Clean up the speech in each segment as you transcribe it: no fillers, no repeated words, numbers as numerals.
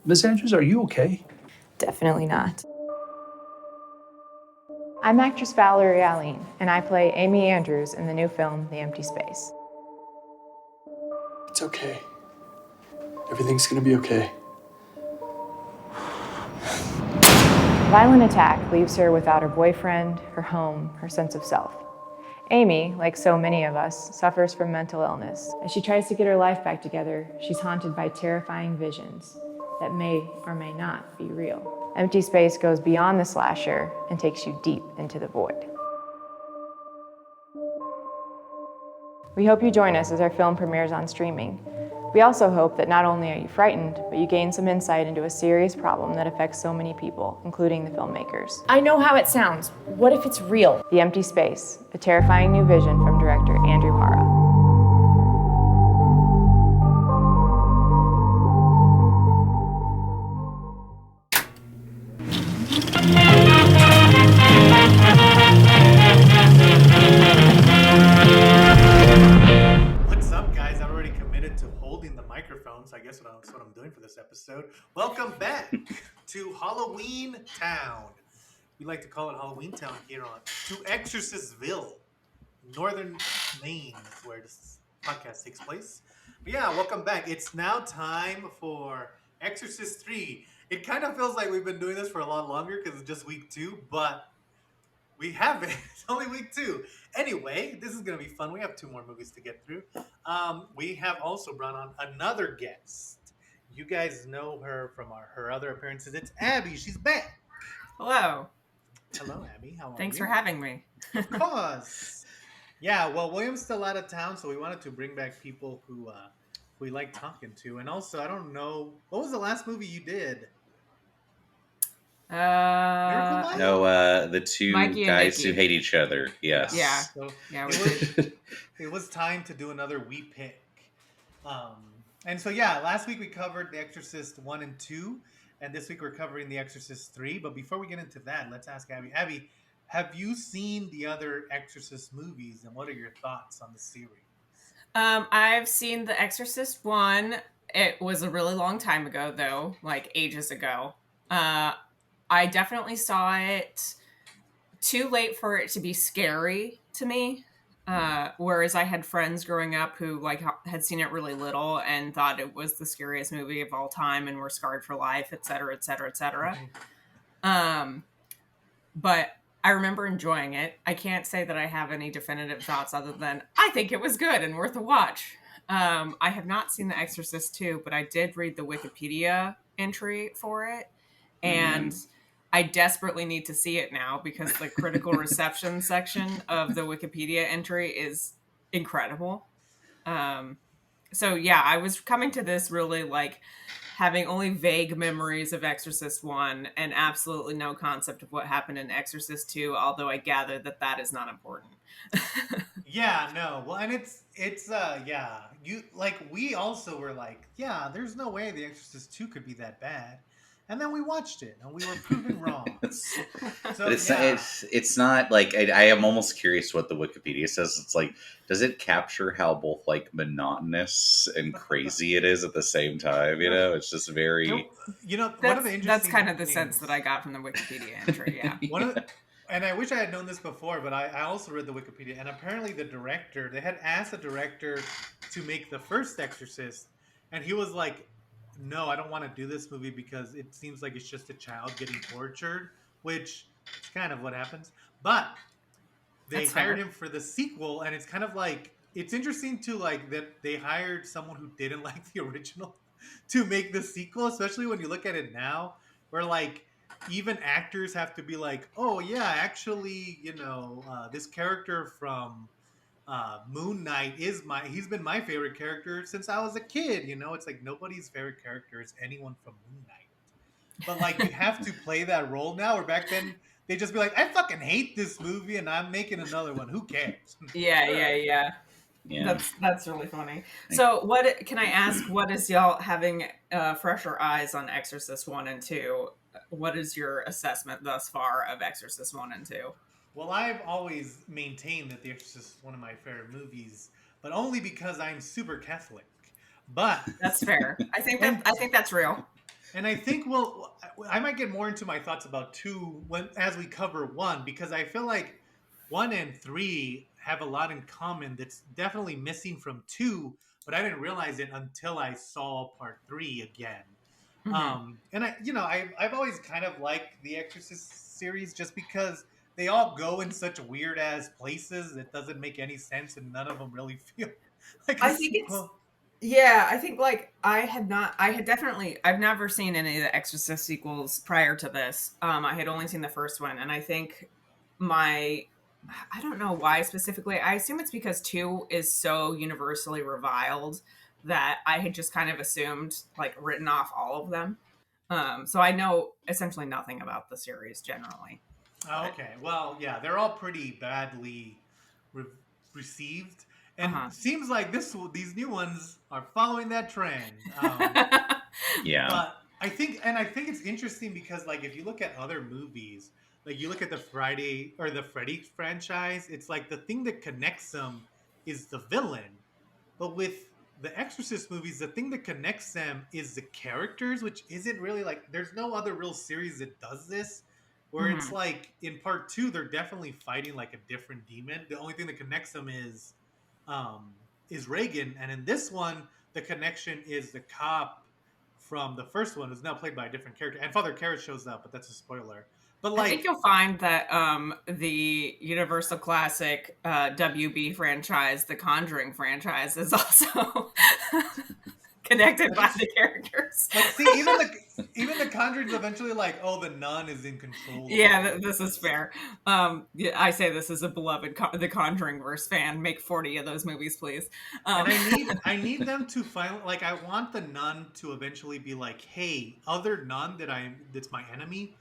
Miss Andrews, are you okay? Definitely not. I'm actress Valerie Allen, and I play Amy Andrews in the new film, The Empty Space. It's okay. Everything's gonna be okay. A violent attack leaves her without her boyfriend, her home, her sense of self. Amy, like so many of us, suffers from mental illness. As she tries to get her life back together, she's haunted by terrifying visions that may or may not be real. Empty Space goes beyond the slasher and takes you deep into the void. We hope you join us as our film premieres on streaming. We also hope that not only are you frightened, but you gain some insight into a serious problem that affects so many people, including the filmmakers. I know how it sounds. What if it's real? The Empty Space, a terrifying new vision from director Andrew Hara. What's up, guys? I'm already committed to holding the microphone, so I guess that's what I'm doing for this episode. Welcome back to Halloween Town. We like to call it Halloween Town here on to Exorcistville, Northern Maine, is where this podcast takes place. But yeah, welcome back. It's now time for Exorcist III. It kind of feels like we've been doing this for a lot longer because it's just week 2, but we haven't. It's only week 2. Anyway, this is going to be fun. We have 2 more movies to get through. We have also brought on another guest. You guys know her from her other appearances. It's Abby. She's back. Hello. Hello, Abby. How are you? Thanks for having me. Of course. Yeah, well, William's still out of town, so we wanted to bring back people who we like talking to. And also, I don't know, what was the last movie you did? Miracle Life? No, the 2 Mikey and guys Nikki. who hate each other. Yes. Yeah. So Yeah, it was time to do another We Pick. And so, yeah, last week we covered The Exorcist 1 and 2, and this week we're covering The Exorcist 3. But before we get into that, let's ask Abby. Abby, have you seen the other Exorcist movies, and what are your thoughts on the series? I've seen The Exorcist 1. It was a really long time ago, though, like ages ago. I definitely saw it too late for it to be scary to me. Whereas I had friends growing up who had seen it really little and thought it was the scariest movie of all time and were scarred for life, et cetera, et cetera, et cetera. But I remember enjoying it. I can't say that I have any definitive thoughts other than I think it was good and worth a watch. I have not seen The Exorcist 2, but I did read the Wikipedia entry for it. And I desperately need to see it now because the critical reception section of the Wikipedia entry is incredible. So yeah, I was coming to this really having only vague memories of Exorcist 1 and absolutely no concept of what happened in Exorcist 2, although I gather that is not important. Yeah, no. Well, and it's yeah. We also were like, yeah, there's no way The Exorcist 2 could be that bad. And then we watched it, and we were proven wrong. But it's not like I am almost curious what the Wikipedia says. It's like, does it capture how both monotonous and crazy it is at the same time? You know, it's just very. One of the interesting that's kind of the things, sense that I got from the Wikipedia entry. Yeah. And I wish I had known this before, but I also read the Wikipedia, and apparently they had asked the director to make the first Exorcist, and he was like, no, I don't want to do this movie because it seems like it's just a child getting tortured, which is kind of what happens. But they hired him for the sequel, and it's kind of it's interesting to that they hired someone who didn't like the original to make the sequel, especially when you look at it now, where even actors have to be oh yeah, actually, this character from Moon Knight he's been my favorite character since I was a kid. It's nobody's favorite character is anyone from Moon Knight. But you have to play that role now, or back then they just be I fucking hate this movie and I'm making another one. Who cares? Yeah. That's really funny. So what can I ask, what is y'all having fresher eyes on Exorcist 1 and 2? What is your assessment thus far of Exorcist 1 and 2? Well, I've always maintained that The Exorcist is one of my favorite movies, but only because I'm super Catholic. But that's fair. I think that's real. And I think I might get more into my thoughts about 2 as we cover 1, because I feel like 1 and 3 have a lot in common that's definitely missing from 2, but I didn't realize it until I saw part 3 again. Mhm. And I've always kind of liked the Exorcist series just because they all go in such weird ass places that doesn't make any sense, and none of them really feel like a I think it's sequel. yeah, I think like I've never seen any of the Exorcist sequels prior to this. I had only seen the first one, and I think my I don't know why specifically. I assume it's because 2 is so universally reviled that I had just kind of assumed like written off all of them. So I know essentially nothing about the series generally. Oh, But okay. Well, yeah, they're all pretty badly re- received, and uh-huh. seems like these new ones are following that trend. Yeah. But I think it's interesting because, like, if you look at other movies, like you look at the Friday or the Freddy franchise, it's like the thing that connects them is the villain. But with the Exorcist movies, the thing that connects them is the characters, which isn't really like there's no other real series that does this. Where it's Mhm. like in part 2, they're definitely fighting like a different demon. The only thing that connects them um Reagan, and in this one, the connection is the cop from the first one, who's now played by a different character. And Father Karras shows up, but that's a spoiler. But I think like, you'll find that the Universal Classic WB franchise, the Conjuring franchise, is also connected by the characters. but see, even the Conjuring's eventually like, oh, the nun is in control of Yeah, all of this is this. fair. Yeah, I say this as a beloved the Conjuring verse fan. Make 40 of those movies, please. And Um, I need them to finally, like, I want the nun to eventually be like, hey, other nun that's my enemy,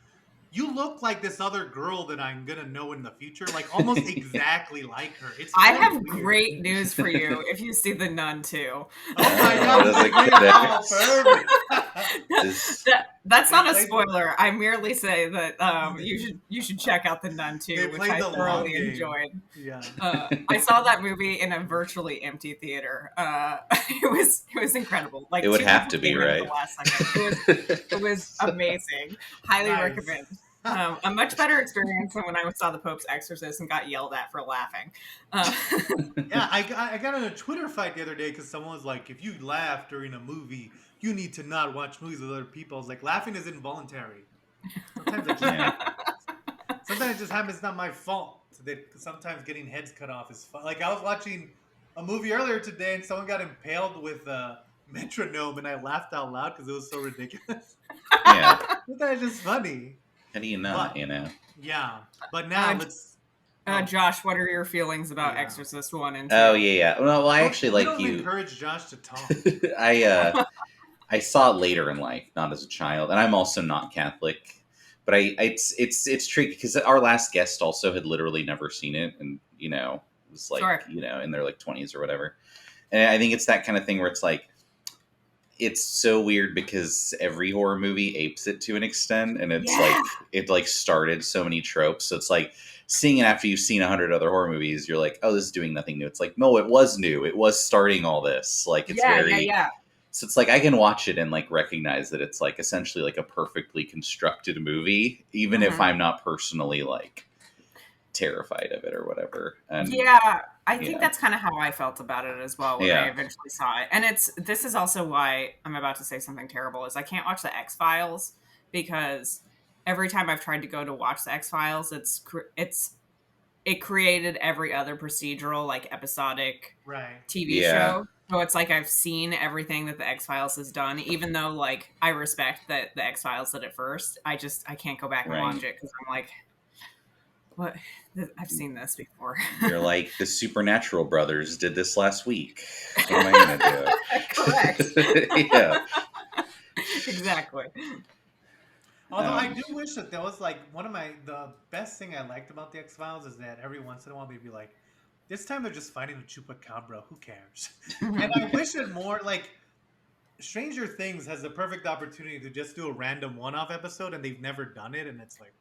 you look like this other girl that I'm gonna know in the future, like almost exactly like her. It's I really have weird. great news for you if you see The Nun too. Oh my Oh, god, does they it play it all connect? perfect. Does That's they not a played spoiler. I merely say that you should check out The Nun they too, which played I the long thoroughly game. enjoyed. Yeah. I saw that movie in a virtually empty theater. It was incredible. it Like would 2 have people to be, came in at the right? last second. It was amazing. Highly Nice. recommend. A much better experience than when I saw The Pope's Exorcist and got yelled at for laughing. Uh, Yeah, I got in a Twitter fight the other day because someone was like, if you laugh during a movie, you need to not watch movies with other people. I was like, laughing is involuntary. Sometimes it just Yeah. happens. Sometimes it just happens. It's not my fault. That sometimes getting heads cut off is fun. Like, I was watching a movie earlier today, and someone got impaled with a metronome, and I laughed out loud because it was so ridiculous. Yeah. That's just funny. How do you not, But yeah, but now uh, let's. Oh, Josh, what are your feelings about yeah. Exorcist 1 and 2? Oh yeah, yeah. Well, I actually We like don't you. encourage Josh to talk. I saw it later in life, not as a child, and I'm also not Catholic. But it's tricky because our last guest also had literally never seen it, and was like Sure. in their like 20s or whatever. And I think it's that kind of thing where it's like it's so weird because every horror movie apes it to an extent, and it's Yeah. like it like started so many tropes. So it's like seeing it after you've seen 100 other horror movies, you're like, oh, this is doing nothing new. It's like, no, it was new. It was starting all this. Like it's very. Yeah. So it's like I can watch it and like recognize that it's like essentially like a perfectly constructed movie, even if Mhm. I'm not personally like terrified of it or whatever. And Yeah, I think yeah. that's kind of how I felt about it as well when I Yeah. eventually saw it. And this is also why I'm about to say something terrible is I can't watch the X-Files because every time I've tried to go to watch the X-Files, it created every other procedural like episodic Right. TV Yeah. show. So it's like I've seen everything that the X-Files has done, even though like I respect that the X-Files did it first. I can't go back and Right. watch it because I'm like, what? I've seen this before. You're like the Supernatural brothers did this last week. What am I gonna Correct. do? Yeah. Exactly. Although I do wish that there was like the best thing I liked about the X Files is that every once in a while they'd be like, this time they're just fighting a chupacabra. Who cares? And I wish it more like Stranger Things has the perfect opportunity to just do a random one-off episode, and they've never done it, and it's like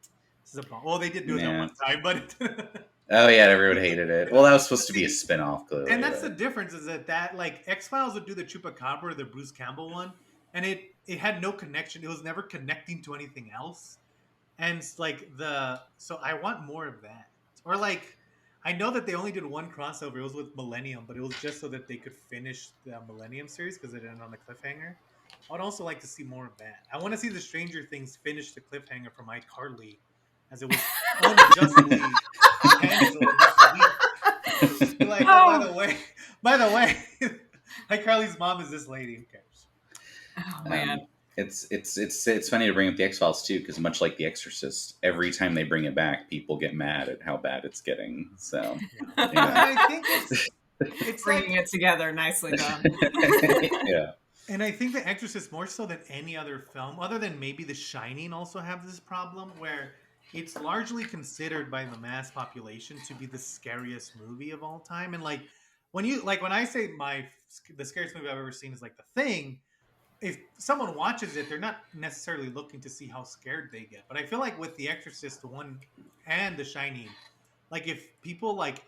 this is a bomb. Well, they did do it that Yeah. one time, but Oh yeah, everyone hated it. Well, that was supposed to be a spin-off, clearly. and that's the difference is that like X Files would do the chupacabra, the Bruce Campbell one, and it had no connection. It was never connecting to anything else. And like so I want more of that. Or like I know that they only did one crossover. It was with Millennium, but it was just so that they could finish the Millennium series because it ended on the cliffhanger. I would also like to see more of that. I want to see the Stranger Things finish the cliffhanger for iCarly, as it was unjustly canceled this week. Like, oh, by the way, iCarly's mom is this lady. Who cares? Oh man. It's funny to bring up the X-Files too, because much like the Exorcist, every time they bring it back, people get mad at how bad it's getting. So, yeah. I think it's bringing it together, nicely done. Yeah. And I think The Exorcist, more so than any other film, other than maybe The Shining, also have this problem where it's largely considered by the mass population to be the scariest movie of all time. And like when I say the scariest movie I've ever seen is like The Thing, if someone watches it, they're not necessarily looking to see how scared they get. But I feel like with The Exorcist, the one and The Shining, like if people like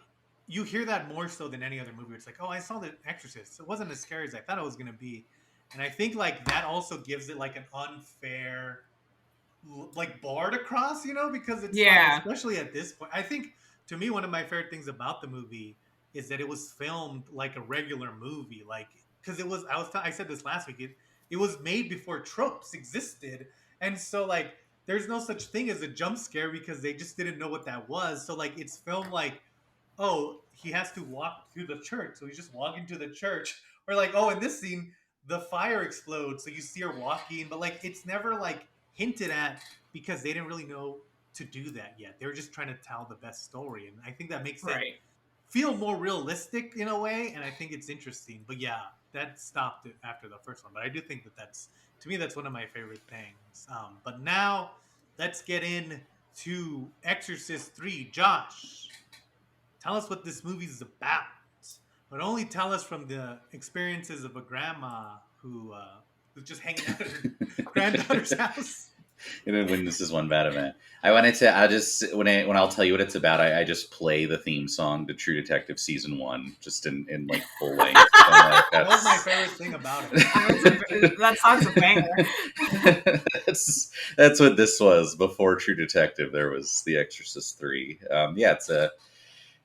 you hear that more so than any other movie. It's like, oh, I saw The Exorcist. It wasn't as scary as I thought it was going to be. And I think like that also gives it like an unfair like bar to cross, because it's like, especially at this point. I think to me one of my favorite things about the movie is that it was filmed like a regular movie, like because it was. I said this last week. It was made before tropes existed, and so like there's no such thing as a jump scare because they just didn't know what that was. So like it's filmed like, oh, he has to walk through the church, so he's just walking to the church, or like, oh, in this scene the fire explodes, so you see her walking, but like it's never like hinted at because they didn't really know to do that yet. They were just trying to tell the best story, and I think that makes it feel more realistic in a way, and I think it's interesting. But yeah, that stopped it after the first one. But I do think that's one of my favorite things. But now let's get into Exorcist III. Josh, tell us what this movie is about. But only tell us from the experiences of a grandma who's just hanging out at her granddaughter's house. When this is one bad event, when I'll tell you what it's about, I just play the theme song to True Detective season 1, just in like full length. Like, that was my favorite thing about it. That song's a banger. That's what this was. Before True Detective, there was The Exorcist III.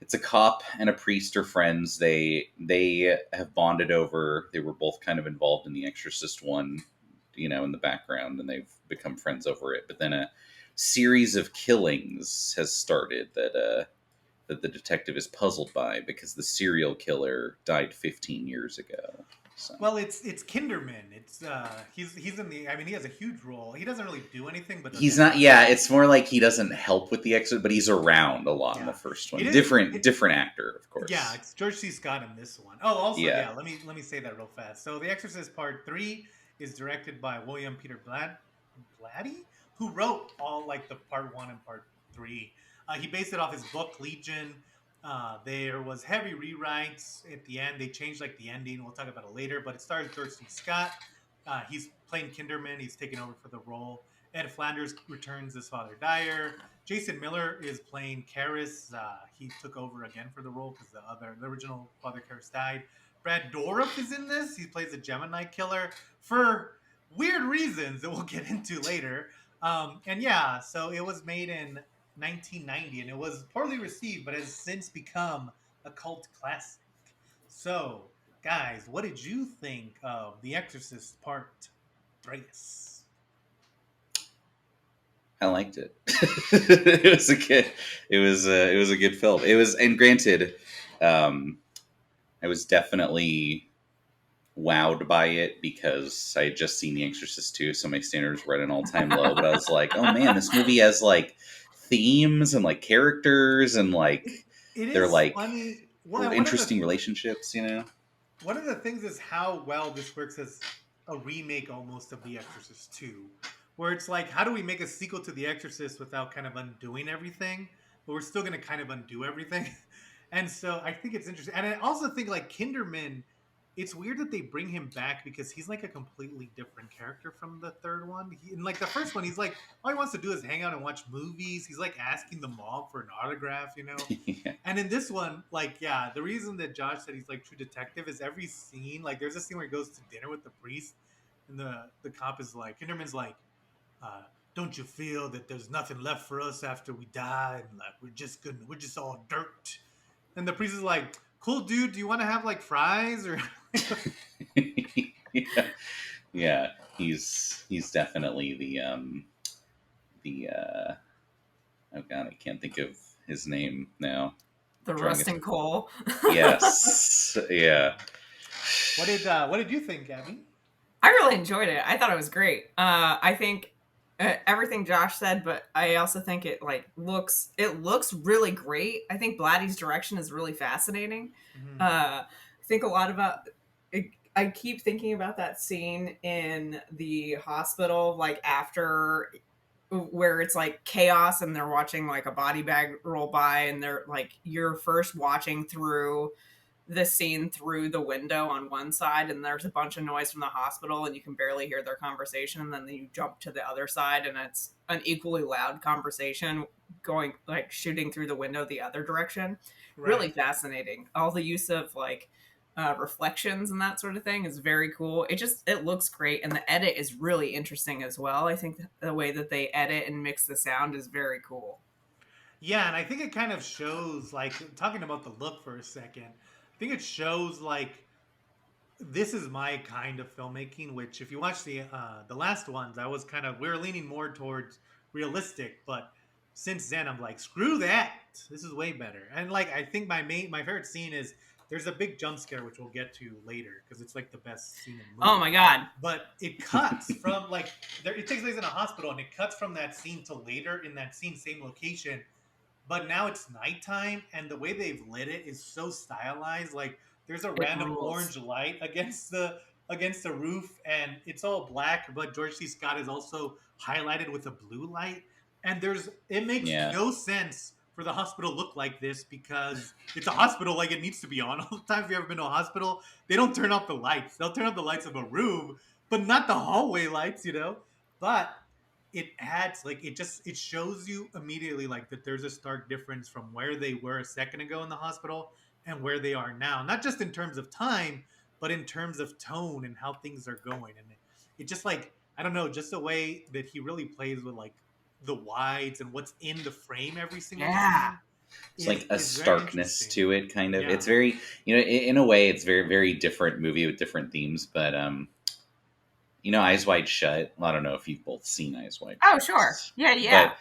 It's a cop and a priest are friends. They have bonded over. They were both kind of involved in The Exorcist 1, in the background, and they've become friends over it. But then a series of killings has started that the detective is puzzled by because the serial killer died 15 years ago. So. Well, it's Kinderman. It's he's in the. I mean, he has a huge role. He doesn't really do anything, but he's not. Yeah, it's more like he doesn't help with the Exorcist, but he's around a lot in the first one. Different actor, of course. Yeah, it's George C. Scott in this one. Oh, also, let me say that real fast. So, The Exorcist Part 3 is directed by William Peter Blatty, who wrote all like the Part 1 and Part 3. He based it off his book Legion. There was heavy rewrites at the end. They changed like the ending. We'll talk about it later. But it stars George C. Scott. He's playing Kinderman. He's taking over for the role. Ed Flanders returns as Father Dyer. Jason Miller is playing Karras. He took over again for the role because the original Father Karras died. Brad Dourif is in this. He plays a Gemini killer for weird reasons that we'll get into later. So it was made in 1990, and it was poorly received, but has since become a cult classic. So, guys, what did you think of The Exorcist Part 3? I liked it. It was a good film. It was, and granted, I was definitely wowed by it because I had just seen The Exorcist 2, so my standards were at an all-time low. But I was like, oh man, this movie has like themes and like characters and like they're like interesting relationships. One of the things is how well this works as a remake almost of The Exorcist 2, where it's like, how do we make a sequel to The Exorcist without kind of undoing everything, but we're still going to kind of undo everything. And so I think it's interesting. And I also think like Kinderman, it's weird that they bring him back because he's like a completely different character from the third one. In like the first one, he's like, all he wants to do is hang out and watch movies. He's like asking the mom for an autograph, Yeah. And in this one, like, yeah, the reason that Josh said he's like True Detective is every scene, like there's a scene where he goes to dinner with the priest And the cop is like, Kinderman's like, don't you feel that there's nothing left for us after we die, and like we're just all dirt? And the priest is like, cool, dude, do you want to have like fries or? Yeah. Yeah, he's definitely the oh god, I can't think of his name now. The Trying rusting coal. Yes, yeah. What did you think, Abby? I really enjoyed it. I thought it was great. I think everything Josh said, but I also think it looks really great. I think Blatty's direction is really fascinating. Mm-hmm. I think a lot about it. I keep thinking about that scene in the hospital, like after where it's like chaos and they're watching like a body bag roll by and they're like you're first watching through the scene through the window on one side and there's a bunch of noise from the hospital and you can barely hear their conversation, and then you jump to the other side and it's an equally loud conversation going like shooting through the window the other direction. Right. Really fascinating. All the use of like reflections and that sort of thing is very cool. It looks great, and the edit is really interesting as well. I think the way that they edit and mix the sound is very cool. Yeah, and I think it kind of shows, like, talking about the look for a second, I think it shows like this is my kind of filmmaking. Which, if you watch the last ones, we were leaning more towards realistic, but since then I'm like, screw that, this is way better. And like, I think my favorite scene is there's a big jump scare which we'll get to later because it's like the best scene in the movie. Oh my god! But it cuts from like it takes place in a hospital, and it cuts from that scene to later in that scene, same location. But now it's nighttime, and the way they've lit it is so stylized. Like there's a random orange light against the roof, and it's all black. But George C. Scott is also highlighted with a blue light, and it makes no sense for the hospital to look like this because it's a hospital, like it needs to be on all the time. If you ever been to a hospital, they don't turn off the lights. They'll turn off the lights of a room, but not the hallway lights, But it adds it shows you immediately like that there's a stark difference from where they were a second ago in the hospital and where they are now, not just in terms of time but in terms of tone and how things are going. And it just like, I don't know, just the way that he really plays with like the wides and what's in the frame every single time. It's like a starkness to it, kind of. Yeah. It's very, in a way it's very, very different movie with different themes, but Eyes Wide Shut. I don't know if you've both seen Eyes Wide Shut. Oh, sure. Yeah. But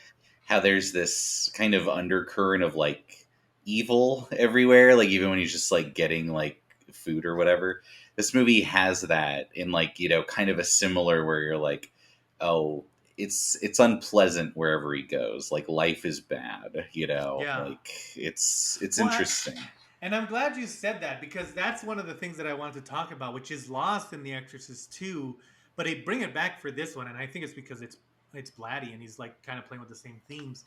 how there's this kind of undercurrent of like evil everywhere, like even when he's just like getting like food or whatever. This movie has that in like, kind of a similar where you're like, oh, it's unpleasant wherever he goes. Like life is bad, Yeah. Like it's interesting. And I'm glad you said that because that's one of the things that I wanted to talk about, which is lost in The Exorcist II. But they bring it back for this one, and I think it's because it's Blatty, and he's like kind of playing with the same themes.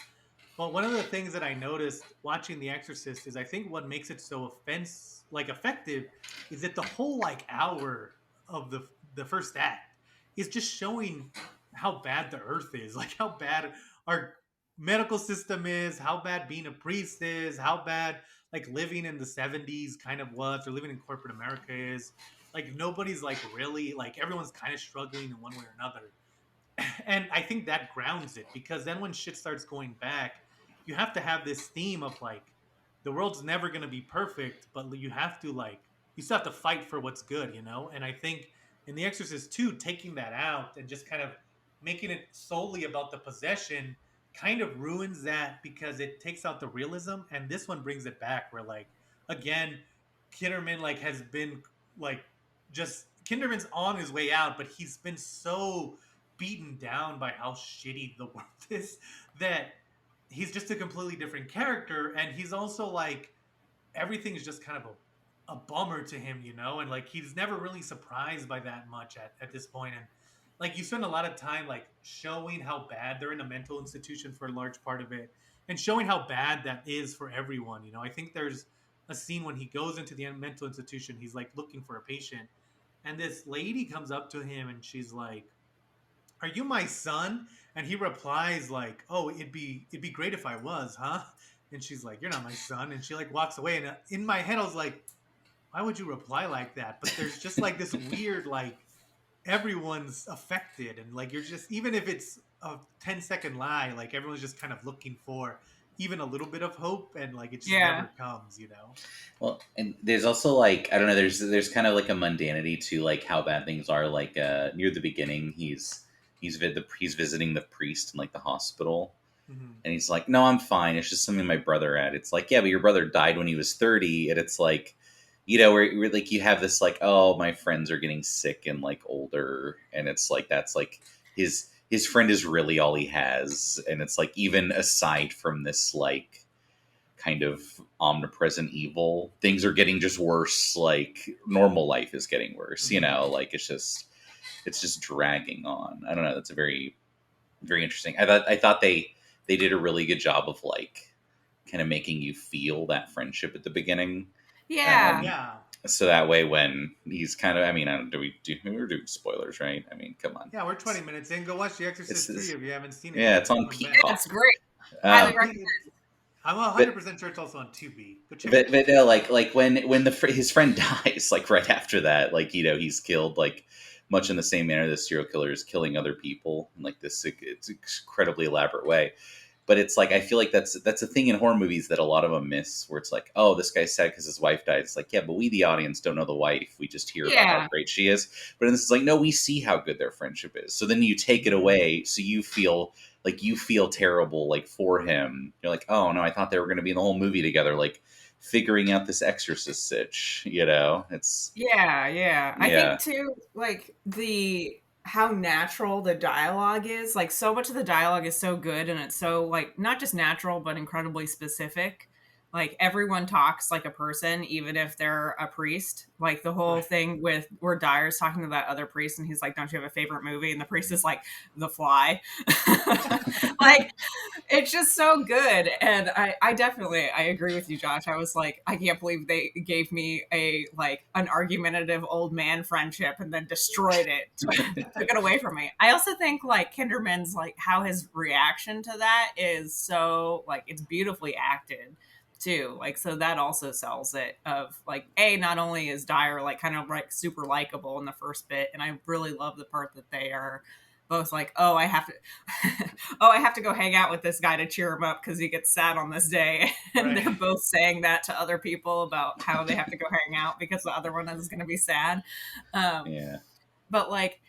But one of the things that I noticed watching The Exorcist is I think what makes it so effective is that the whole like hour of the first act is just showing how bad the earth is, like how bad our medical system is, how bad being a priest is, how bad like living in the 70s kind of was, or living in corporate America is. Like nobody's like really, like everyone's kind of struggling in one way or another. And I think that grounds it, because then when shit starts going back, you have to have this theme of like, the world's never going to be perfect, but you still have to fight for what's good, And I think in The Exorcist 2, taking that out and just kind of making it solely about the possession kind of ruins that, because it takes out the realism. And this one brings it back where like, again, Kinderman like has been like, Kinderman's on his way out, but he's been so beaten down by how shitty the world is that he's just a completely different character. And he's also like, everything is just kind of a bummer to him, and like he's never really surprised by that much at this point. And like you spend a lot of time like showing how bad they're in a mental institution for a large part of it, and showing how bad that is for everyone. I think there's a scene when he goes into the mental institution, he's like looking for a patient, and this lady comes up to him and she's like, "Are you my son?" And he replies like, "Oh, it'd be great if I was, huh?" And she's like, "You're not my son." And she like walks away. And in my head I was like, why would you reply like that? But there's just like this weird like everyone's affected, and like you're just, even if it's a 10-second lie, like everyone's just kind of looking for even a little bit of hope, and like it just Yeah. never comes, you know. Well, and there's also like I don't know. There's kind of like a mundanity to like how bad things are. Like near the beginning, he's visiting the priest in like the hospital, Hmm. and he's like, "No, I'm fine. It's just something my brother had." It's like, yeah, but your brother died when he was 30, and it's like, where like you have this like, oh, my friends are getting sick and like older, and it's like that's like his friend is really all he has, and it's like even aside from this like kind of omnipresent evil, things are getting just worse. Like normal life is getting worse, like it's just dragging on. I don't know. That's a very, very interesting. I thought they did a really good job of like kind of making you feel that friendship at the beginning. Yeah. Yeah. So that way when he's kind of, I mean, I don't, we're doing spoilers, right? I mean, come on. Yeah, we're 20 minutes in. Go watch The Exorcist It's 3 if you haven't seen it yeah, yet. it's on Come back. Peacock. That's great. Um, Highly recommend. I'm but 100% sure it's also on Tubi. Go check but, it. but no, like when his friend dies, like right after that, like he's killed like much in the same manner this serial killer is killing other people in like this it's incredibly elaborate way. But it's like I feel like that's a thing in horror movies that a lot of them miss, where it's like, oh, this guy's sad because his wife died. It's like, yeah, but we the audience don't know the wife. We just hear about how Yeah. great she is. But this is like, no, we see how good their friendship is. So then you take it away, so you feel terrible like for him. You're like, oh no, I thought they were going to be in the whole movie together, like figuring out this Exorcist sitch. It's Yeah. I yeah, think too, like how natural the dialogue is. Like so much of the dialogue is so good, and it's so like not just natural but incredibly specific. Like everyone talks like a person, even if they're a priest. Like the whole Right. thing with where Dyer's talking to that other priest, and he's like, "Don't you have a favorite movie?" And the priest is like, "The Fly." Like it's just so good. And I definitely I agree with you, Josh. I was like, I can't believe they gave me an argumentative old man friendship and then destroyed it, took it away from me. I also think like Kinderman's like how his reaction to that is so like it's beautifully acted too. Like so that also sells it of like not only is Dyer like kind of like super likable in the first bit, and I really love the part that they are both like, oh, I have to oh, I have to go hang out with this guy to cheer him up because he gets sad on this day. And Right. they're both saying that to other people about how they have to go hang out because the other one is going to be sad. yeah. But like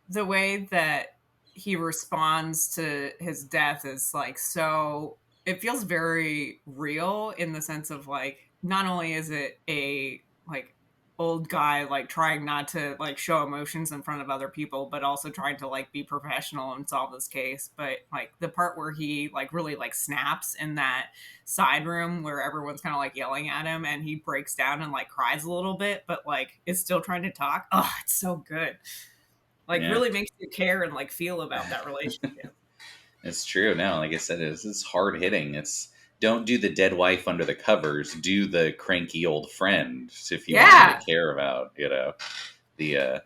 the way that he responds to his death is like so, it feels very real in the sense of like, not only is it a like old guy like trying not to like show emotions in front of other people but also trying to like be professional and solve this case, but like the part where he like really like snaps in that side room where everyone's kind of like yelling at him and he breaks down and like cries a little bit but like is still trying to talk. Oh, it's so good. Like Yeah. really makes you care and like feel about that relationship. It's true. No, like I said, it's hard hitting. It's don't do the dead wife under the covers. Do the cranky old friend if you want me Yeah. to care about. The.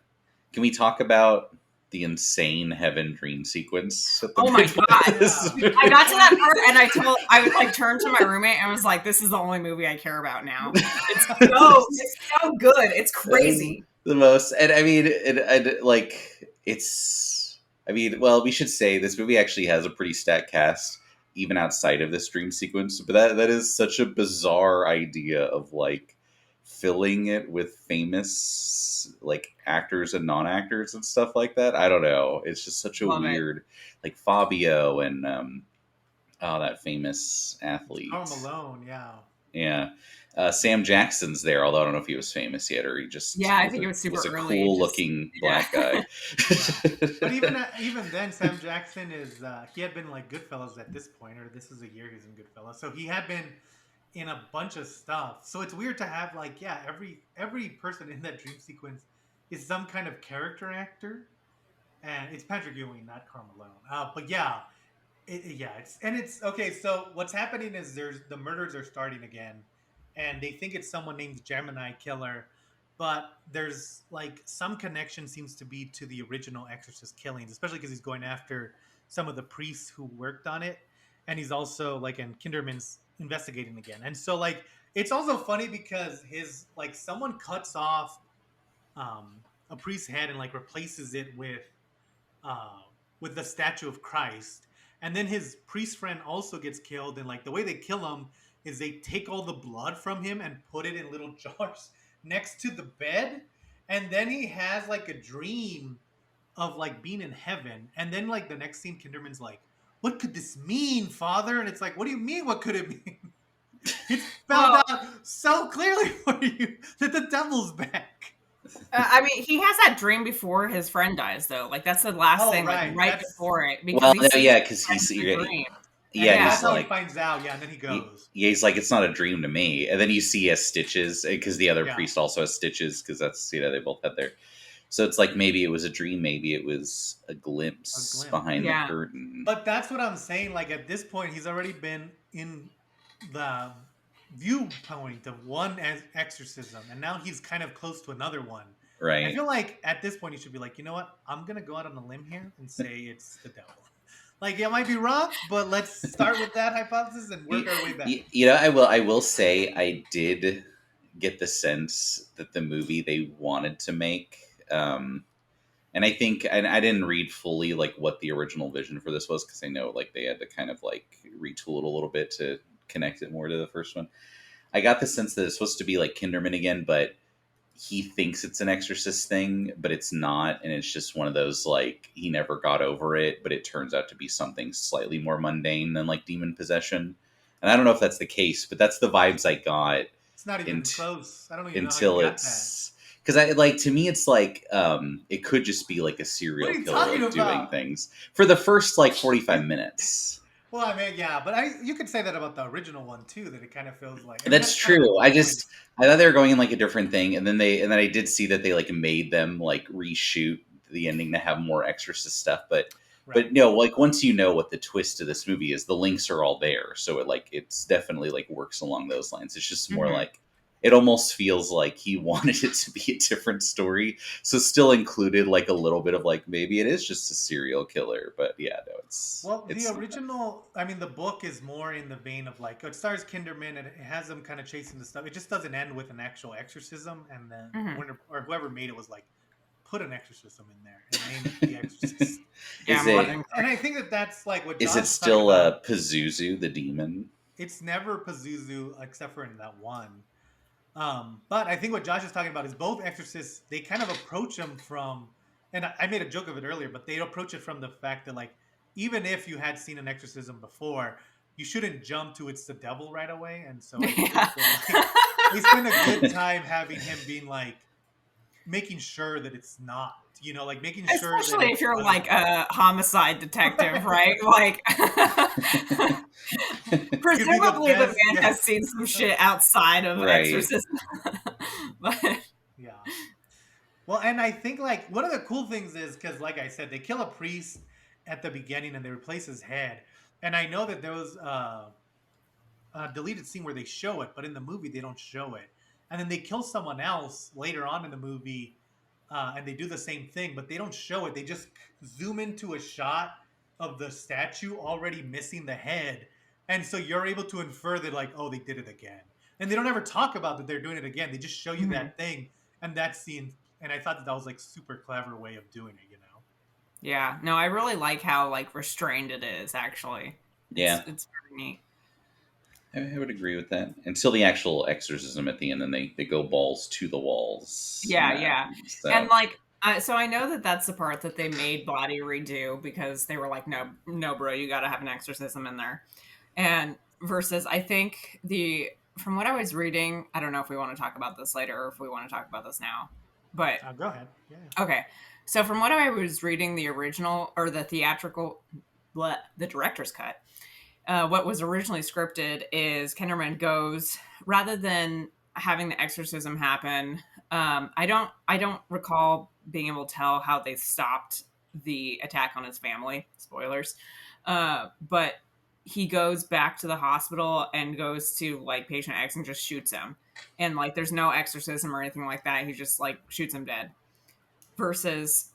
Can we talk about the insane heaven dream sequence at the Oh my beginning God. of this Yeah. movie? I got to that part and I would like turn to my roommate and was like, this is the only movie I care about now. It's so good. It's crazy. The most, and I mean, like it's. I mean, well, we should say this movie actually has a pretty stacked cast, even outside of this dream sequence. But that is such a bizarre idea of like filling it with famous like actors and non-actors and stuff like that. I don't know. It's just such a Love it. weird, like Fabio and oh, that famous athlete. Karl Malone, yeah. Yeah. Sam Jackson's there, although I don't know if he was famous yet or he just Yeah, I think it was super a early. cool looking black guy. But even then, Sam Jackson is he had been like Goodfellas at this point, or this is a year he's in Goodfellas, so he had been in a bunch of stuff. So it's weird to have like every person in that dream sequence is some kind of character actor, and it's Patrick Ewing, not Karl Malone. But yeah, it's okay. So what's happening is the murders are starting again, and they think it's someone named Gemini Killer, but there's like some connection seems to be to the original Exorcist killings, especially because he's going after some of the priests who worked on it, and he's also like and Kinderman's investigating again, and so like it's also funny because his like someone cuts off a priest's head and like replaces it uh, with the statue of Christ. And then his priest friend also gets killed. And like the way they kill him is they take all the blood from him and put it in little jars next to the bed. And then he has like a dream of like being in heaven. And then like the next scene, Kinderman's like, "What could this mean, Father?" And it's like, "What do you mean? What could it mean?" It's spelled out so clearly for you that the devil's back. I mean, he has that dream before his friend dies, though. Like that's the last thing, like right before it. Well, Because because he's dream. yeah, That's he's how like he finds out. Yeah, and then he goes. he's like, it's not a dream to me. And then you see he has stitches because the other Yeah. priest also has stitches because that's they both had their. So it's like maybe it was a dream, maybe it was a glimpse behind the curtain. But that's what I'm saying. Like at this point, he's already been in the viewpoint of one exorcism, and now he's kind of close to another one. Right. I feel like at this point, you should be like, you know what? I'm gonna go out on a limb here and say it's the devil. Like it might be wrong, but let's start with that hypothesis and work our way back. You know, I will say I did get the sense that the movie they wanted to make, and I think, and I didn't read fully like what the original vision for this was because I know like they had to kind of like retool it a little bit to connect it more to the first one. I got the sense that it's supposed to be like Kinderman again, but he thinks it's an Exorcist thing, but it's not, and it's just one of those like he never got over it, but it turns out to be something slightly more mundane than like demon possession. And I don't know if that's the case, but that's the vibes I got. It's not even close. I don't even until know how you it's because I like to me it's like it could just be like a serial killer doing things for the first like 45 minutes. Well, I mean, yeah, but you could say that about the original one too. That it kind of feels like that's true. I thought they were going in like a different thing, and then I did see that they like made them like reshoot the ending to have more Exorcist stuff, but no, like once you know what the twist of this movie is, the links are all there, so it's definitely like works along those lines. It's just more like it almost feels like he wanted it to be a different story, so still included like a little bit of like maybe it is just a serial killer, but yeah, no, it's the original. I mean, the book is more in the vein of like it stars Kinderman and it has them kind of chasing the stuff. It just doesn't end with an actual exorcism, and then or whoever made it was like, put an exorcism in there and name it The Exorcist. And I think that's like what. Is it still Pazuzu the demon? It's never Pazuzu except for in that one. But I think what Josh is talking about is both exorcists, they kind of approach them from, and I made a joke of it earlier, but they approach it from the fact that like, even if you had seen an exorcism before, you shouldn't jump to it's the devil right away. And so we spend a good time having him being like, making sure that it's not, like making sure. Especially if you're like a homicide detective, right? Like, presumably the man has seen some shit outside of exorcism. But yeah. Well, and I think like one of the cool things is because, like I said, they kill a priest at the beginning and they replace his head. And I know that there was a deleted scene where they show it, but in the movie they don't show it. And then they kill someone else later on in the movie, and they do the same thing, but they don't show it. They just zoom into a shot of the statue already missing the head. And so you're able to infer that, like, oh, they did it again. And they don't ever talk about that they're doing it again. They just show you that thing and that scene. And I thought that was, like, super clever way of doing it, Yeah. No, I really like how, like, restrained it is, actually. Yeah. It's pretty neat. I would agree with that. Until the actual exorcism at the end, and they go balls to the walls. Yeah. So. And like, so I know that that's the part that they made Blatty redo because they were like, no, bro, you got to have an exorcism in there. And versus, I think from what I was reading, I don't know if we want to talk about this later or if we want to talk about this now, but go ahead. Yeah. Okay. So from what I was reading, the original or the theatrical, the director's cut. What was originally scripted is Kinderman goes, rather than having the exorcism happen, I don't recall being able to tell how they stopped the attack on his family. Spoilers. But he goes back to the hospital and goes to like patient X and just shoots him. And like there's no exorcism or anything like that. He just like shoots him dead. Versus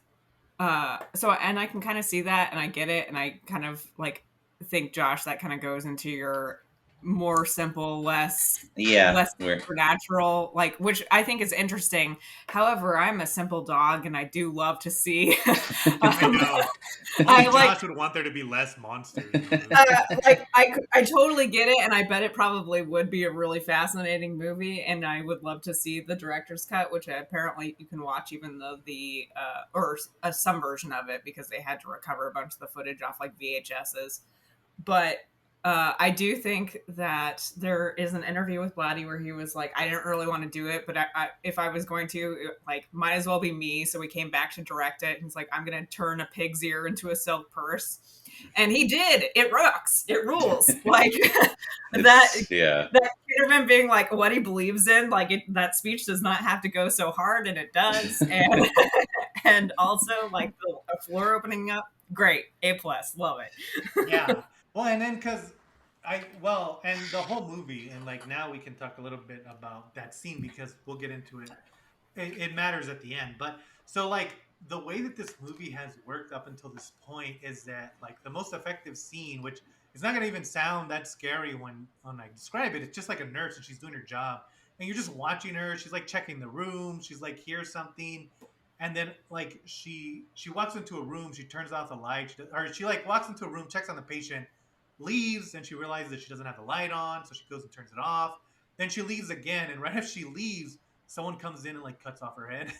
and I can kind of see that and I get it and I kind of like think, Josh, that kind of goes into your more simple, less Yeah, we're supernatural, like, which I think is interesting. However, I'm a simple dog and I do love to see I um, know. I I think like Josh would want there to be less monsters in the movie. I totally get it, and I bet it probably would be a really fascinating movie, and I would love to see the director's cut, which apparently you can watch, even though or some version of it, because they had to recover a bunch of the footage off like VHSs. But I do think that there is an interview with Blatty where he was like, I didn't really want to do it, but if I was going to, like, might as well be me. So we came back to direct it. And he's like, I'm going to turn a pig's ear into a silk purse. And he did. It rocks. It rules. Like that yeah. that Peterman being like what he believes in, like that speech does not have to go so hard, and it does. And and also like the floor opening up, great, A+, love it. Yeah. Well, and then because and the whole movie, and like now we can talk a little bit about that scene because we'll get into it. It matters at the end, but so like the way that this movie has worked up until this point is that like the most effective scene, which is not going to even sound that scary when I describe it, it's just like a nurse and she's doing her job, and you're just watching her. She's like checking the room. She's like hears something, and then like she walks into a room. She turns off the light, or she like walks into a room, checks on the patient, leaves, and she realizes that she doesn't have the light on, so she goes and turns it off. Then she leaves again, and right after she leaves, someone comes in and like cuts off her head.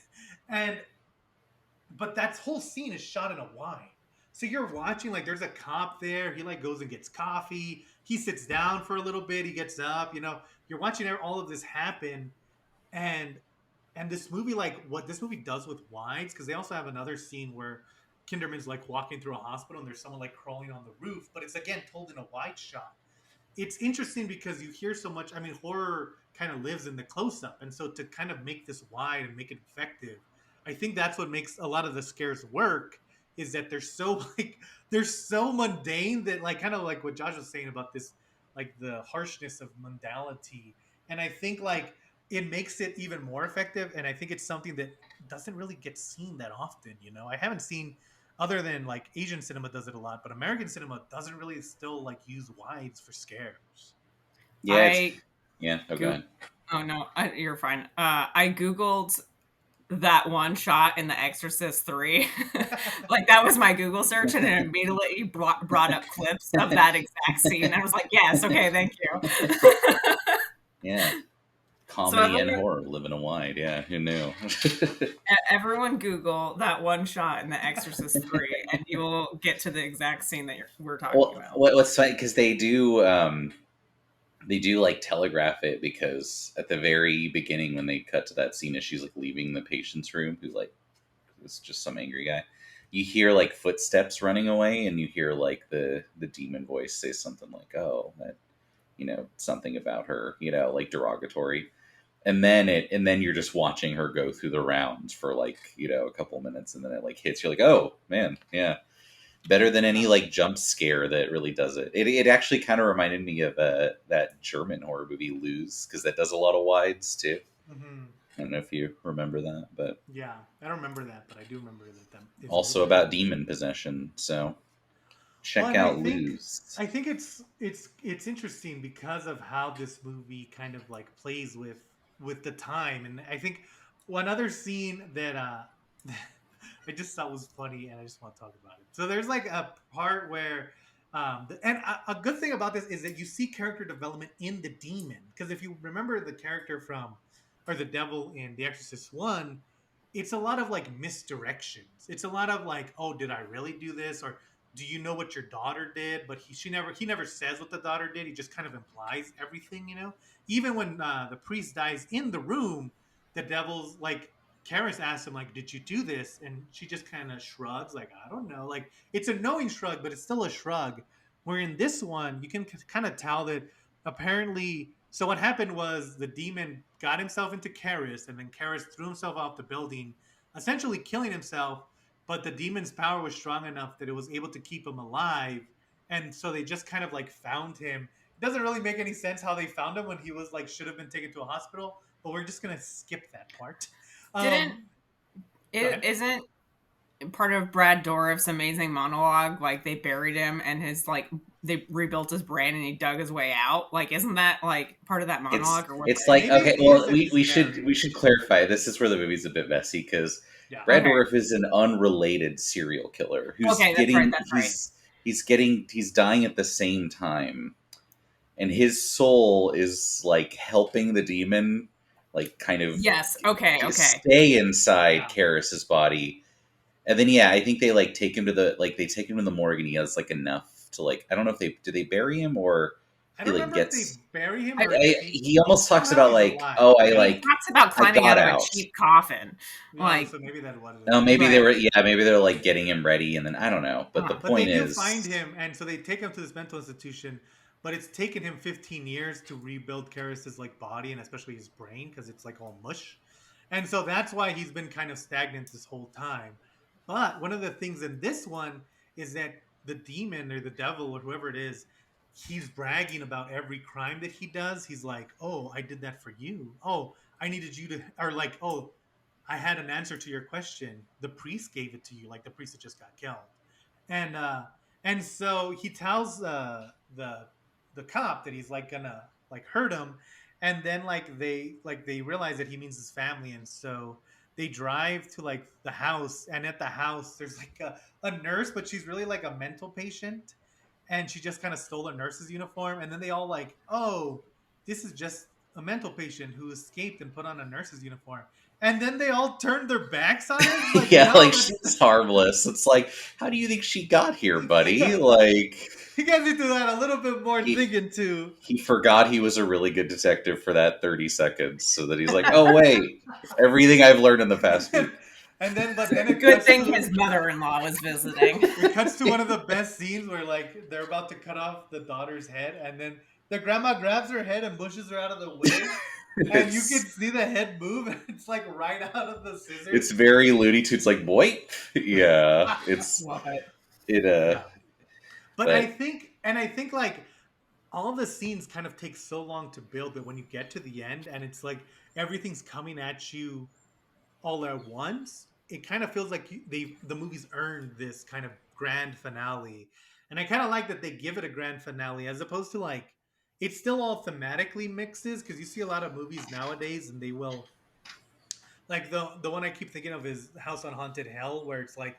And but that whole scene is shot in a wide. So you're watching, like there's a cop there. He like goes and gets coffee. He sits down for a little bit. He gets up. You're watching all of this happen, and this movie, like what this movie does with wides, because they also have another scene where Kinderman's like walking through a hospital and there's someone like crawling on the roof, but it's again told in a wide shot. It's interesting because you hear so much. I mean, horror kind of lives in the close up, and so to kind of make this wide and make it effective, I think that's what makes a lot of the scares work. Is that they're so like they're so mundane that like kind of like what Josh was saying about this, like the harshness of mundanity, and I think like it makes it even more effective. And I think it's something that doesn't really get seen that often. I haven't seen other than like Asian cinema does it a lot, but American cinema doesn't really still like use wides for scares. Yeah, yeah. Oh, go ahead. Oh no, you're fine. I googled that one shot in The Exorcist III. Like that was my Google search, and it immediately brought up clips of that exact scene. I was like, yes, okay, thank you. Yeah. Comedy and horror live in a wide. Yeah, who knew? Everyone Google that one shot in The Exorcist III, and you will get to the exact scene that we're talking about. What's funny, because they do like telegraph it, because at the very beginning when they cut to that scene as she's like leaving the patient's room, who like is just some angry guy, you hear like footsteps running away, and you hear like the demon voice say something like, oh, that something about her, like derogatory. And then you're just watching her go through the rounds for like a couple minutes, and then it like hits. You're like, oh man, yeah, better than any like jump scare that really does it. It actually kind of reminded me of that German horror movie Lose, because that does a lot of wides too. Mm-hmm. I don't know if you remember that, but yeah, I don't remember that, but I do remember that. Also about demon possession. So check out Lose. I think it's interesting because of how this movie kind of like plays with the time. And I think one other scene that I just thought was funny, and I just want to talk about it. So there's like a part where a good thing about this is that you see character development in the demon, because if you remember the character or the devil in The Exorcist 1, it's a lot of like misdirections. It's a lot of like, oh, did I really do this? Or do you know what your daughter did? But he never says what the daughter did. He just kind of implies everything, Even when the priest dies in the room, the devil's like, Karis asks him like, did you do this? And she just kind of shrugs like, I don't know. Like, it's a knowing shrug, but it's still a shrug. Where in this one, you can kind of tell that apparently, so what happened was the demon got himself into Karis, and then Karis threw himself off the building, essentially killing himself. But the demon's power was strong enough that it was able to keep him alive. And so they just kind of like found him. It doesn't really make any sense how they found him when he was like, should have been taken to a hospital, but we're just going to skip that part. Isn't part of Brad Dourif's amazing monologue, like they buried him and his like they rebuilt his brain and he dug his way out. Like, isn't that like part of that monologue or what? It's like, Maybe okay, he well, isn't we scary. should clarify. This is where the movie's a bit messy because Yeah. Brad Okay. Dourif is an unrelated serial killer who's Okay, that's getting right. That's right. he's dying at the same time, and his soul is like helping the demon, like kind of Yes. Okay. Okay. stay inside Yeah. Karras's body. And then I think they like take him to the morgue and he has like enough to like, I don't know if they bury him or I he don't like remember if gets. they bury him I- or if He almost talks somehow about he's like, alive. oh, He talks about I climbing got out of a out. cheap coffin. No, Like, so maybe that's what it is. No, maybe they But- were. Maybe they're like getting him ready, and then I don't know. But the But they point do is, find him, and so they take him to this mental institution. But it's taken him 15 years to rebuild Karras's like body and especially his brain because it's like all mush, and so that's why he's been kind of stagnant this whole time. But one of the things in this one is that the demon or the devil or whoever it is, he's bragging about every crime that he does. He's like, "Oh, I did that for you. Oh, I needed you to," or like, "Oh, I had an answer to your question. The priest gave it to you, like the priest that just got killed." And and so he tells the cop that he's like gonna like hurt him, and then they realize that he means his family, and so they drive to like the house, and at the house there's like a nurse, but she's really like a mental patient, and she just kind of stole a nurse's uniform, and then they all like, oh, this is just a mental patient who escaped and put on a nurse's uniform, and then they all turned their backs on it. Like, yeah, no, like that's she's harmless. It's like, how do you think she got here, buddy? Yeah. Like he gets into that a little bit more He- thinking too. he forgot he was a really good detective for that 30 seconds, so that he's like, oh wait, everything I've learned in the past week. And then, but then it good cuts thing to, his mother-in-law was visiting. it cuts to one of the best scenes where like they're about to cut off the daughter's head, and then the grandma grabs her head and pushes her out of the way, and you can see the head move, and it's like right out of the scissors. It's very Looney Tunes, like boy, yeah. It's Love it. it. Yeah. But but- I think like all the scenes kind of take so long to build that when you get to the end and it's like everything's coming at you all at once, it kind of feels like the movie's earned this kind of grand finale. And I kind of like that they give it a grand finale as opposed to like it's still all thematically mixes because you see a lot of movies nowadays and they will like the one I keep thinking of is House on Haunted Hill, where it's like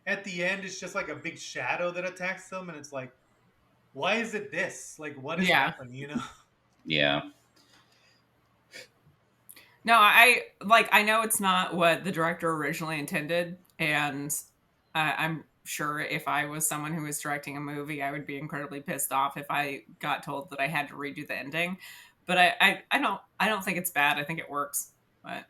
at the end it's just like a big shadow that attacks them, and it's like, why is it this? Like, what is Yeah. happening? You know? yeah. No, I know it's not what the director originally intended, and I'm sure if I was someone who was directing a movie, I would be incredibly pissed off if I got told that I had to redo the ending. But I don't think it's bad. I think it works. But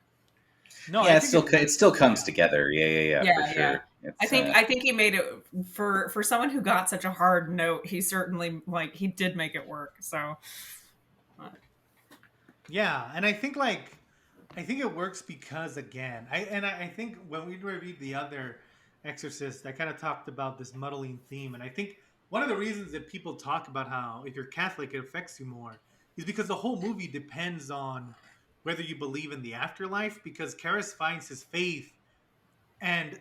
No, Yeah, I it think still comes yeah. together. Yeah, Yeah, for sure. It's, I think he made it for someone who got such a hard note. He certainly he did make it work. So Yeah, and I think it works because again, I think when we reviewed the other Exorcist, I kind of talked about this muddling theme, and I think one of the reasons that people talk about how if you're Catholic it affects you more is because the whole movie depends on whether you believe in the afterlife. Because Karras finds his faith, and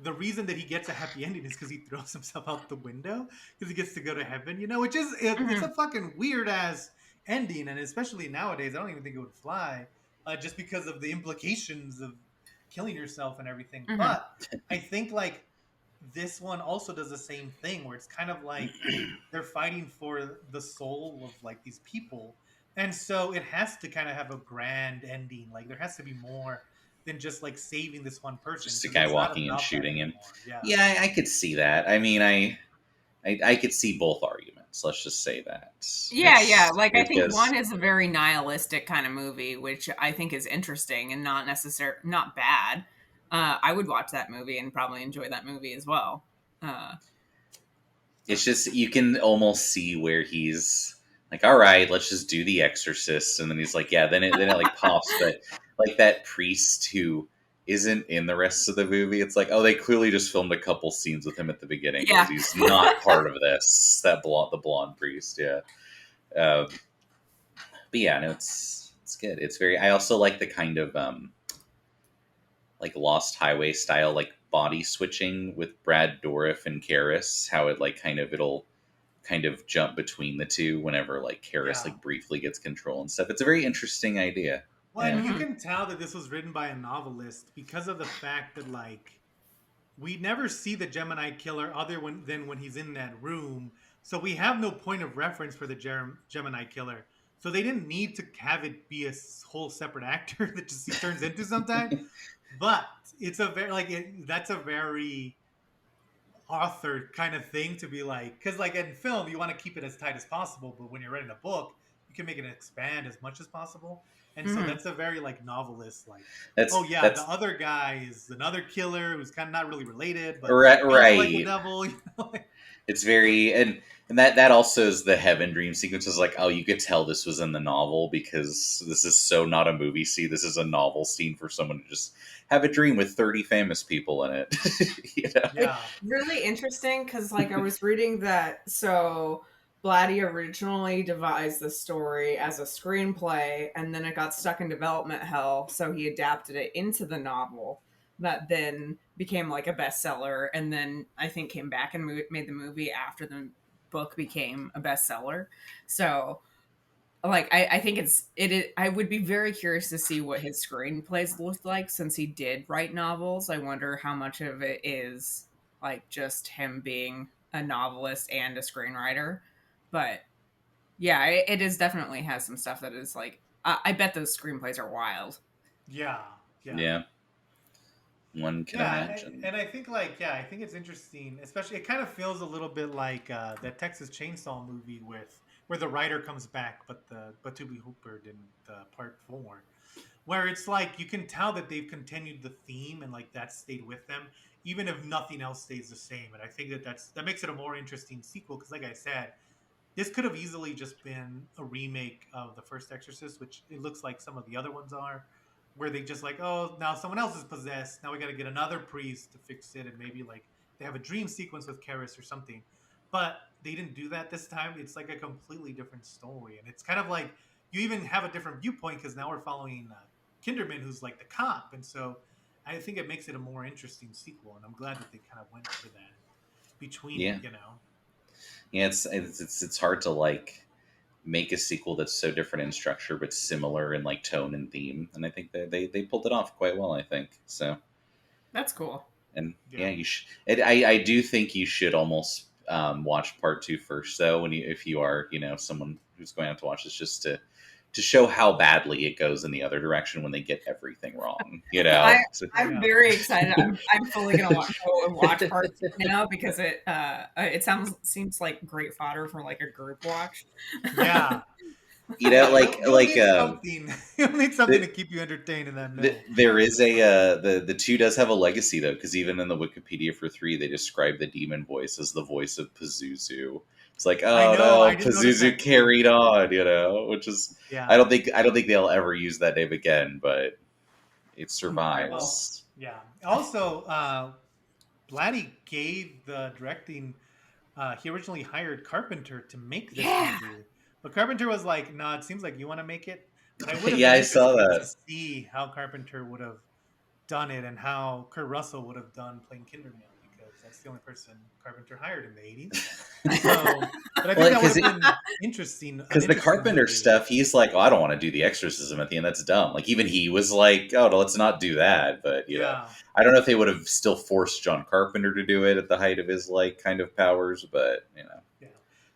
the reason that he gets a happy ending is because he throws himself out the window because he gets to go to heaven, which is it's a fucking weird ass ending, and especially nowadays I don't even think it would fly just because of the implications of killing yourself and everything. But I think like this one also does the same thing where it's kind of like they're fighting for the soul of like these people, and so it has to kind of have a grand ending. Like there has to be more than just like saving this one person. just a 'cause guy it's not walking and about that shooting him. anymore. Yeah, I could see that. I mean, I could see both arguments. Let's just say that. yeah. Like I think because- one is a very nihilistic kind of movie, which I think is interesting and not bad. I would watch that movie and probably enjoy that movie as well. It's just you can almost see where he's like, all right, let's just do The Exorcist, and then he's like, yeah, then it like pops, but like that priest who isn't in the rest of the movie, it's like, oh, they clearly just filmed a couple scenes with him at the beginning because he's not part of this. The blonde priest, yeah. But yeah, no, it's good. It's very. I also like the kind of like Lost Highway style, like body switching with Brad Dourif and Karis, how it like it'll kind of jump between the two whenever like Karis Yeah. like briefly gets control and stuff. It's a very interesting idea. Well, Yeah. and you can tell that this was written by a novelist because of the fact that like we never see the Gemini killer than when he's in that room. So we have no point of reference for the Gemini killer. So they didn't need to have it be a whole separate actor that just he turns into sometimes. But it's a very that's a very author kind of thing to be like, because like in film you want to keep it as tight as possible, but when you're writing a book you can make it expand as much as possible. And so that's a very like novelist, like, That's oh yeah, that's the other guy is another killer who's kind of not really related, but right. like the devil, you know? It's very and that also is the heaven dream sequence. Is like, oh, you could tell this was in the novel because this is so not a movie scene. This is a novel scene for someone to just have a dream with 30 famous people in it. You know? Yeah, Really interesting because like I was reading that so Blatty originally devised the story as a screenplay and then it got stuck in development hell, so he adapted it into the novel that then became like a bestseller, and then I think came back and made the movie after the book became a bestseller. So like I think I would be very curious to see what his screenplays looked like since he did write novels. I wonder how much of it is like just him being a novelist and a screenwriter. But yeah, it is definitely has some stuff that is like I bet those screenplays are wild. yeah, Yeah. One can imagine. and I think I think it's interesting, especially it kind of feels a little bit like that Texas Chainsaw movie where the writer comes back, but Toby Hooper didn't part 4, where it's like you can tell that they've continued the theme and like that stayed with them, even if nothing else stays the same. And I think that makes it a more interesting sequel because, like I said, this could have easily just been a remake of the first Exorcist, which it looks like some of the other ones are, where they just like, oh, now someone else is possessed. Now we got to get another priest to fix it, and maybe like they have a dream sequence with Karis or something. But they didn't do that this time. It's like a completely different story, and it's kind of like you even have a different viewpoint because now we're following Kinderman, who's like the cop, and so I think it makes it a more interesting sequel, and I'm glad that they kind of went for that between Yeah. it, you know. Yeah, it's hard to like make a sequel that's so different in structure but similar in like tone and theme, and I think that they pulled it off quite well. I think so. That's cool. And Yeah. you should. I do think you should almost watch part 2 first, though. If you are someone who's going to have to watch this, just to show how badly it goes in the other direction when they get everything wrong. I'm very excited. I'm fully gonna go and watch part 2 now because it seems like great fodder for like a group watch. Yeah. You'll need something to keep you entertained in that middle. There is the 2 does have a legacy though, because even in the Wikipedia for 3, they describe the demon voice as the voice of Pazuzu. It's like, oh no, Pazuzu carried on, which is I don't think they'll ever use that name again, but it survives. Yeah. Also, Blatty gave the directing. He originally hired Carpenter to make this movie, but Carpenter was like, "No, it seems like you want to make it." But I would have I saw that to see how Carpenter would have done it and how Kurt Russell would have done playing Kinderman, because that's the only person Carpenter hired in the 80s. So, but I think that would have been interesting. Because the Carpenter stuff, he's like, oh, I don't want to do the exorcism at the end. That's dumb. Like, even he was like, oh, no, let's not do that. But, I don't know if they would have still forced John Carpenter to do it at the height of his, like, kind of powers. But, Yeah.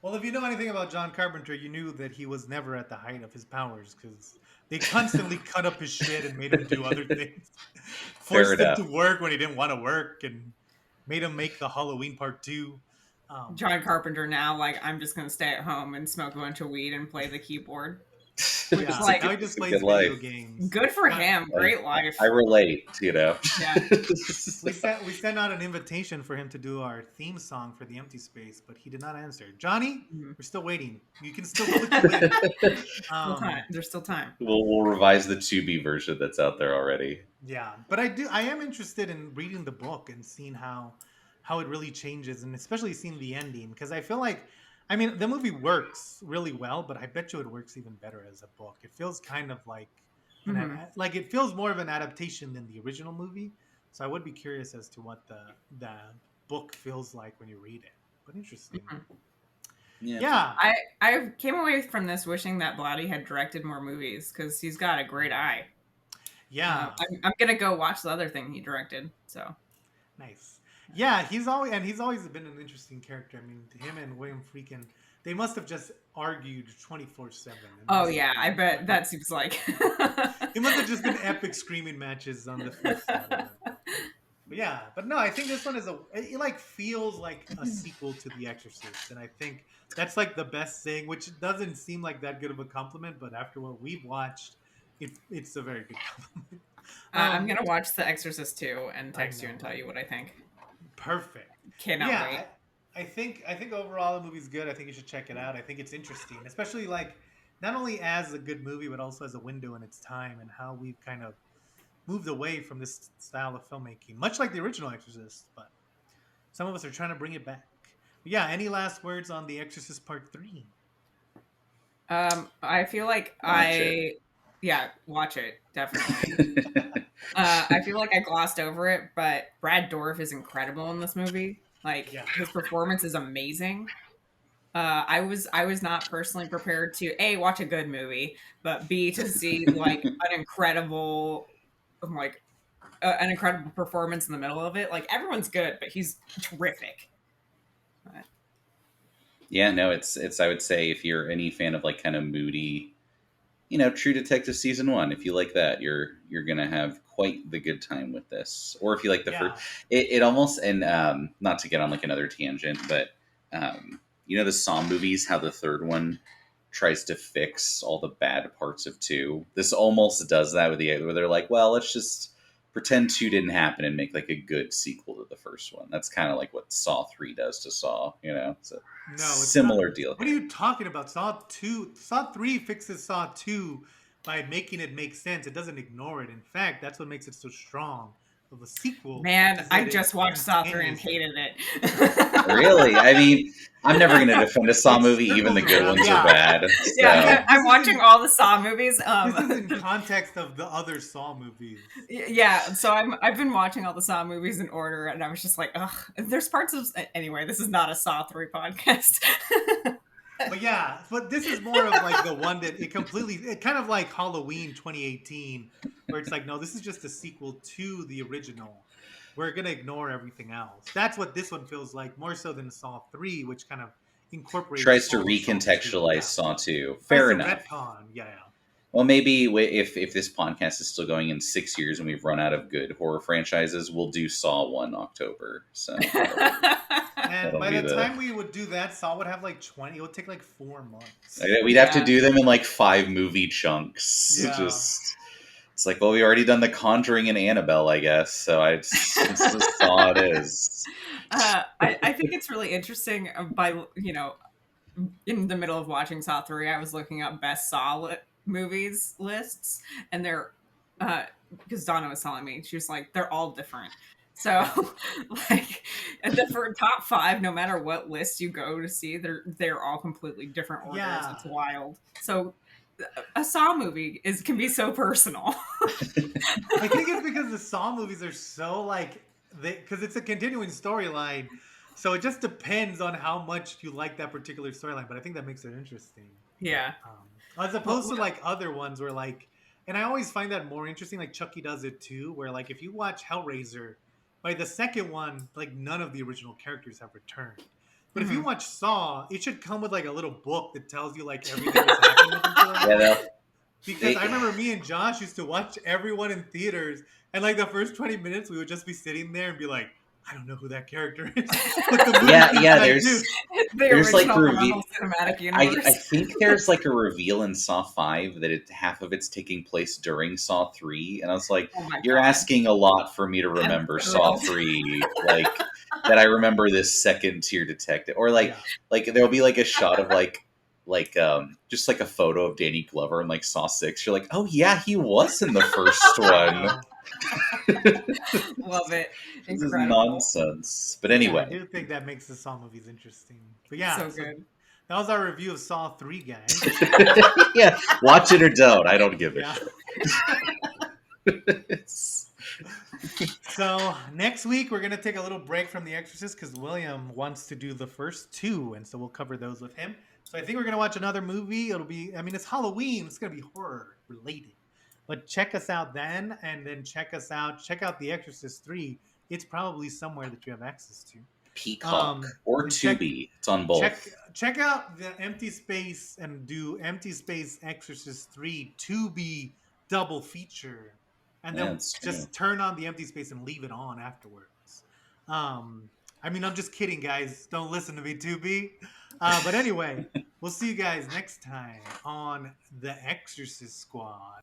Well, if you know anything about John Carpenter, you knew that he was never at the height of his powers because they constantly cut up his shit and made him do other things. Forced him to work when he didn't want to work and made him make the Halloween Part 2. John Carpenter now, like, I'm just going to stay at home and smoke a bunch of weed and play the keyboard. Which is like, now he just plays video games. Good for him. Great life. I relate, Yeah. We sent out an invitation for him to do our theme song for the Empty Space, but he did not answer. Johnny, we're still waiting. You can still click the link. There's still time. We'll revise the 2B version that's out there already. Yeah, but I am interested in reading the book and seeing how it really changes, and especially seeing the ending, because I feel like, I mean, the movie works really well, but I bet you it works even better as a book. It feels kind of like, like it feels more of an adaptation than the original movie. So I would be curious as to what the book feels like when you read it. But interesting. Yeah. Yeah. I came away from this wishing that Blatty had directed more movies because he's got a great eye. Yeah. I'm gonna go watch the other thing he directed. So Nice. Yeah, he's always been an interesting character. I mean, him and William Freakin, they must have just argued 24/7. Oh yeah, I bet that seems like It must have just been epic screaming matches on the flip side. But yeah, but no, I think this one it like feels like a sequel to The Exorcist, and I think that's like the best thing, which doesn't seem like that good of a compliment, but after what we've watched, it's a very good compliment. I'm gonna watch The Exorcist 2 and text you and tell you what I think. Perfect. Cannot wait. I think overall the movie's good. I think you should check it out. I think it's interesting, especially like not only as a good movie, but also as a window in its time and how we've kind of moved away from this style of filmmaking, much like the original Exorcist, but some of us are trying to bring it back. But yeah, any last words on The Exorcist Part 3? I feel like watch it, definitely. I feel like I glossed over it, but Brad Dourif is incredible in this movie. Like his performance is amazing. I was not personally prepared to A, watch a good movie, but B, to see like an incredible performance in the middle of it. Like everyone's good, but he's terrific. Yeah, no, it's I would say if you're any fan of like kind of moody, True Detective season 1, if you like that, you're gonna have quite the good time with this. Or if you like the first, it almost, and not to get on like another tangent, but the Saw movies, how the third one tries to fix all the bad parts of 2. This almost does that with where they're like, well, let's just pretend 2 didn't happen and make like a good sequel to the first one. That's kind of like what Saw 3 does to Saw, It's a similar deal. What are you talking about? Saw 3 fixes Saw 2 by making it make sense. It doesn't ignore it. In fact, that's what makes it so strong of a sequel. Man, I just watched Saw 3 and hated it. Really? I mean, I'm never going to defend a Saw movie, even the good ones are bad. So. Yeah, I'm watching all the Saw movies. This is in context of the other Saw movies. Yeah, so I've been watching all the Saw movies in order, and I was just like, ugh. There's parts of... Anyway, this is not a Saw 3 podcast. But this is more of like the one that it kind of like Halloween 2018, where it's like, no, this is just a sequel to the original. We're going to ignore everything else. That's what this one feels like, more so than Saw 3, which kind of incorporates... Tries to recontextualize Saw 2. Fair enough. Retcon. Yeah. Well, maybe if this podcast is still going in 6 years and we've run out of good horror franchises, we'll do Saw 1 October. So... And by the time we would do that, Saw would have like 20. It would take like 4 months. We'd have to do them in like 5 movie chunks. Yeah. It's like, well, we've already done The Conjuring and Annabelle, I guess. So it's just Saw it is. I think it's really interesting. In the middle of watching Saw 3, I was looking up best Saw movies lists, and they're because Donna was telling me, she was like, they're all different. So, like, the top 5, no matter what list you go to see, they're all completely different orders. Yeah. It's wild. So, a Saw movie can be so personal. I think it's because the Saw movies are so because it's a continuing storyline. So it just depends on how much you like that particular storyline. But I think that makes it interesting. Yeah. As opposed to like other ones where and I always find that more interesting. Like Chucky does it too, where like if you watch Hellraiser. By the second one, like none of the original characters have returned. But if you watch Saw, it should come with like a little book that tells you like everything that's happened with them. Because I remember me and Josh used to watch everyone in theaters, and like the first 20 minutes, we would just be sitting there and be like, I don't know who that character is. But the movie there's like a reveal. Cinematic universe. I think there's like a reveal in Saw 5 that half of it's taking place during Saw 3, and I was like, you're asking a lot for me to remember Saw 3, like that I remember this second tier detective, or like there'll be like a shot of just like a photo of Danny Glover in like Saw 6. You're like, oh yeah, he was in the first one. Love it. Incredible. This is nonsense. But anyway. I do think that makes the Saw movies interesting. But yeah. So good. That was our review of Saw 3, guys. Yeah. Watch it or don't. I don't give a shit. So next week we're gonna take a little break from The Exorcist because William wants to do the first two, and so we'll cover those with him. So I think we're gonna watch another movie. It'll be, I mean, it's Halloween. It's gonna be horror related, but check us out then, and then check out The Exorcist 3. It's probably somewhere that you have access to. Peacock or And check Tubi. It's on both. check out the Empty Space and do Empty Space Exorcist 3 Tubi double feature, and Yeah, then it's true. just turn on the Empty Space and leave it on afterwards. I mean, I'm just kidding, guys. Don't listen to me, Tubi. But anyway, we'll see you guys next time on The Exorcist Squad.